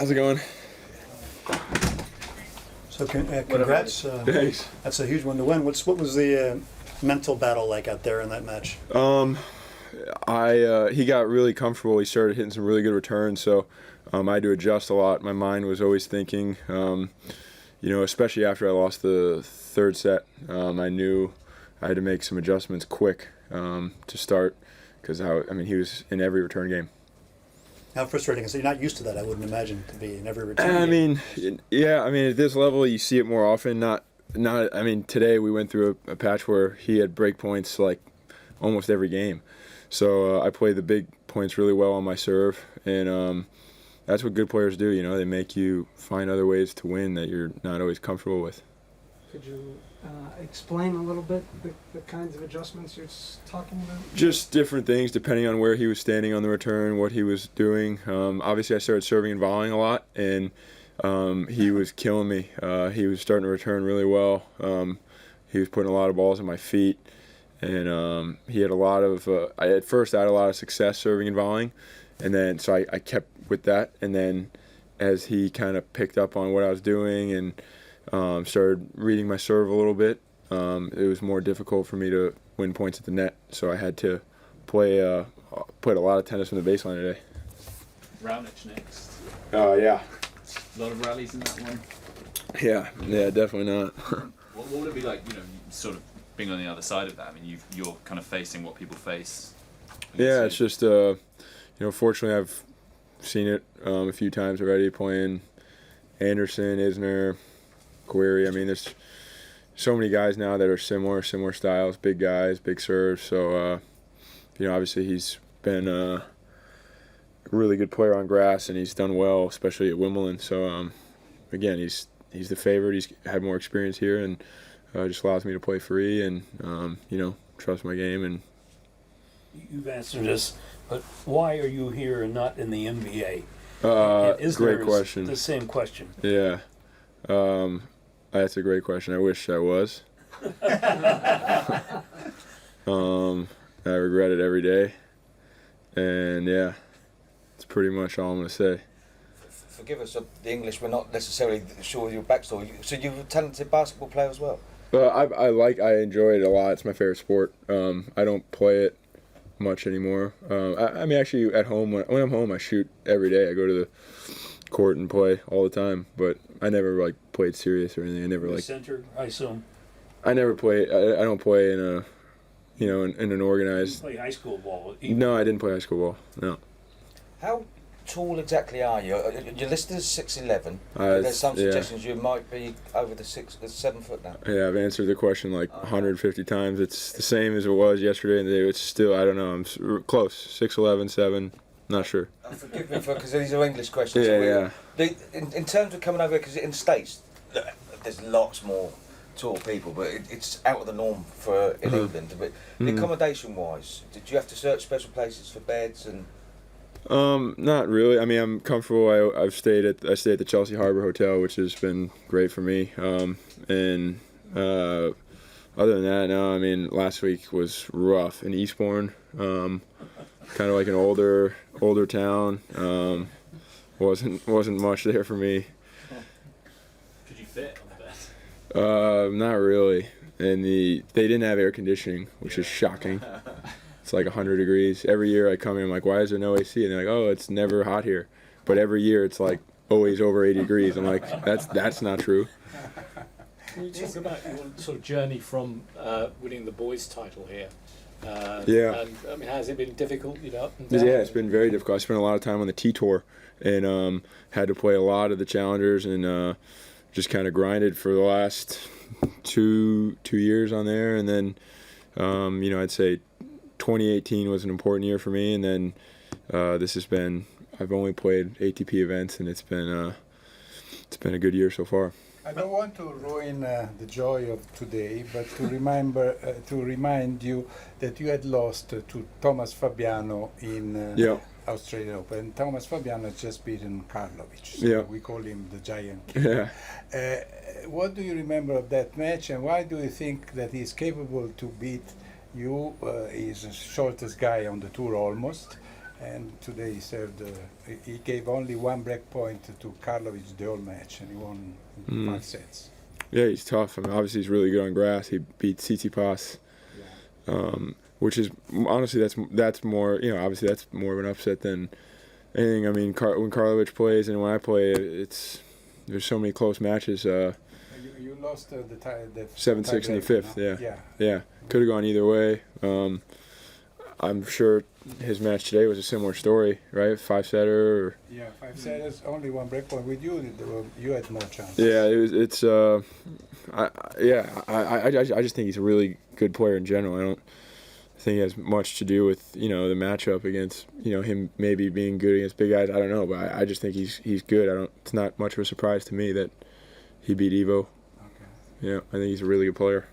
How's it going? So congrats. Thanks. That's a huge one to win. What was the mental battle like out there in that match? He got really comfortable. He started hitting some really good returns, so I had to adjust a lot. My mind was always thinking, especially after I lost the third set, I knew I had to make some adjustments quick to start because he was in every return game. How frustrating is it? You're not used to that, I wouldn't imagine, to be in every return game. At this level, you see it more often. Today we went through a patch where he had break points like almost every game. So I played the big points really well on my serve, and that's what good players do. They make you find other ways to win that you're not always comfortable with. Could you explain a little bit the kinds of adjustments you're talking about? Just different things depending on where he was standing on the return, what he was doing. Obviously, I started serving and volleying a lot, and he was killing me. He was starting to return really well. He was putting a lot of balls in my feet, and he had a lot of. At first, I had a lot of success serving and volleying, and then so I kept with that. And then as he kind of picked up on what I was doing and started reading my serve a little bit, it was more difficult for me to win points at the net. So I had to played a lot of tennis from the baseline today. Raonic next. Yeah. A lot of rallies in that one. Yeah, definitely not. What would it be like, sort of being on the other side of that? I mean, you're kind of facing what people face. Yeah, it's just, fortunately I've seen it a few times already, playing Anderson, Isner, Query. I mean, there's so many guys now that are similar styles, big guys, big serves. So, obviously he's been a really good player on grass, and he's done well, especially at Wimbledon. So, again, he's the favorite. He's had more experience here, and just allows me to play free and, trust my game. And you've answered this, but why are you here and not in the NBA? Great question. The same question. Yeah. That's a great question. I wish I was. I regret it every day. And yeah, it's pretty much all I'm going to say. Forgive us, the English, we're not necessarily sure of your backstory. So you're a talented basketball player as well? I enjoy it a lot. It's my favorite sport. I don't play it much anymore. Actually, at home, when I'm home, I shoot every day. I go to the court and play all the time, but I never played serious or anything. I never center, I assume. I never play. I don't play in a, in an organized. You play high school ball. No, I didn't play high school ball. No. How tall exactly are you? You're listed as 6'11". There's some suggestions you might be over the 7 foot now. Yeah, I've answered the question 150 times. It's the same as it was yesterday and today. It's still, I don't know, I'm close. 6'11", 7, not sure. Forgive me because these are English questions. Yeah. In terms of coming over, because in the States, there's lots more tall people, but it's out of the norm for in England. But accommodation-wise, did you have to search special places for beds and? Not really. I mean, I'm comfortable. I stay at the Chelsea Harbor Hotel, which has been great for me. Other than that, no. I mean, last week was rough in Eastbourne. Kind of like an older town. Wasn't much there for me. Could you fit on the bed? Not really. And they didn't have air conditioning, which is shocking. It's like 100 degrees. Every year I come in, I'm like, why is there no AC? And they're like, oh, it's never hot here. But every year it's like always over 80 degrees. I'm like, that's not true. Can you talk about your sort of journey from winning the boys' title here? Yeah. And, I mean, has it been difficult, up and down? Yeah, it's been very difficult. I spent a lot of time on the T Tour and had to play a lot of the challengers and just kind of grinded for the last two years on there. And then, I'd say 2018 was an important year for me, and then I've only played ATP events, and it's been a good year so far. I don't want to ruin the joy of today, but to remind you that you had lost to Thomas Fabiano in Australian Open. Thomas Fabiano has just beaten Karlovic, so we call him the Giant King. Yeah. What do you remember of that match, and why do you think that he's capable to beat you? He's the shortest guy on the tour almost. And today he served. He gave only one break point to Karlovic the whole match, and he won in 5 sets. Yeah, he's tough. I mean, obviously he's really good on grass. He beat Tsitsipas, which is honestly that's more, you know, obviously that's more of an upset than anything. I mean, when Karlovic plays and when I play, there's so many close matches. You lost the 7-6 in the 5th. No? Yeah. Could have gone either way. I'm sure his match today was a similar story, right? 5-setter. Or, Yeah, 5 setters, only one break point. With you, you had more chances. yeah, I just think he's a really good player in general. I don't think it has much to do with, you know, the matchup against, you know, him maybe being good against big guys. I don't know, but I just think he's good. It's not much of a surprise to me that he beat Evo. Okay. Yeah, I think he's a really good player.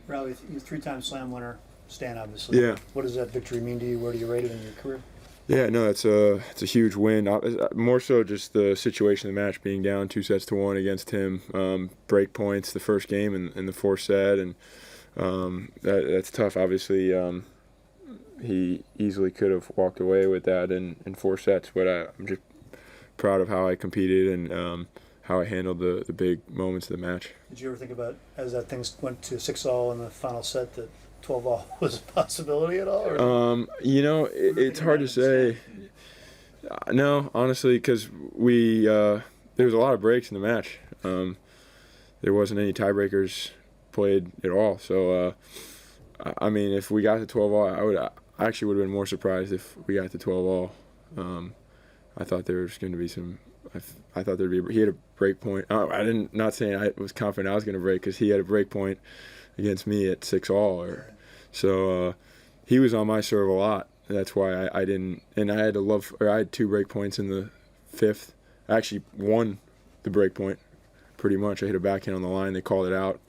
Reilly, you're 3-time slam winner, Stan, obviously. Yeah. What does that victory mean to you? Where do you rate it in your career? Yeah, no, it's a huge win. More so just the situation of the match, being down 2-1 against him, break points the first game in the 4th set, and that's tough. Obviously, he easily could have walked away with that in 4 sets, but I'm just proud of how I competed and how I handled the big moments of the match. Did you ever think about, as that thing went to 6-all in the final set, that 12-all was a possibility at all? Or? You know, it's hard to say. No, honestly, because there was a lot of breaks in the match. There wasn't any tiebreakers played at all. So, I mean, if we got to 12-all, I actually would have been more surprised if we got to 12-all. I thought there was going to be some. I thought there'd be. He had a break point. Not saying I was confident I was going to break, because he had a break point against me at 6-all. So he was on my serve a lot. That's why I didn't. And I had 2 break points in the 5th. I actually won the break point pretty much. I hit a backhand on the line. They called it out.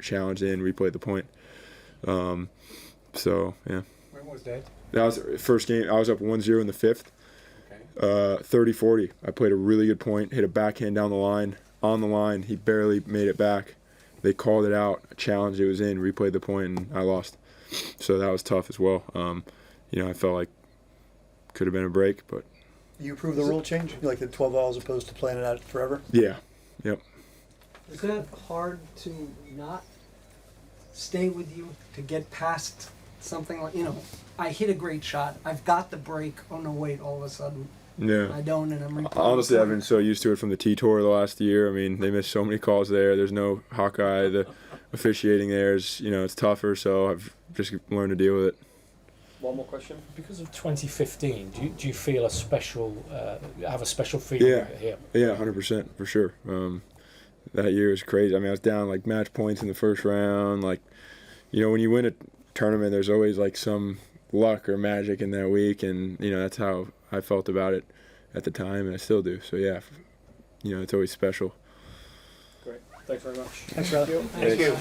Challenged in. Replayed the point. So yeah. When was that? That was the first game. I was up 1-0 in the 5th. Okay. 30-40. I played a really good point. Hit a backhand down the line. On the line. He barely made it back. They called it out. I challenged. It was in. Replayed the point, and I lost. So that was tough as well. You know, I felt like could have been a break, but You approve the rule change? You like the 12-all as opposed to playing it out forever? yeah. Yep. Is that hard to not stay with you, to get past something like, you know, I hit a great shot, I've got the break, oh no wait, all of a sudden Yeah. I don't, and I'm replaying Honestly, the I've been so used to it from the T Tour the last year. I mean, they missed so many calls there. There's no Hawkeye. The officiating there is, you know, it's tougher. So I've just learned to deal with it. One more question. Because of 2015, do you feel a special, have a special feeling here? Yeah, 100% for sure. That year was crazy. I mean, I was down like match points in the first round. Like, you know, when you win a tournament, there's always like some luck or magic in that week, and you know that's how I felt about it at the time, and I still do. So yeah, you know, it's always special. Great. Thanks very much. Thanks, Reilly. Thank you.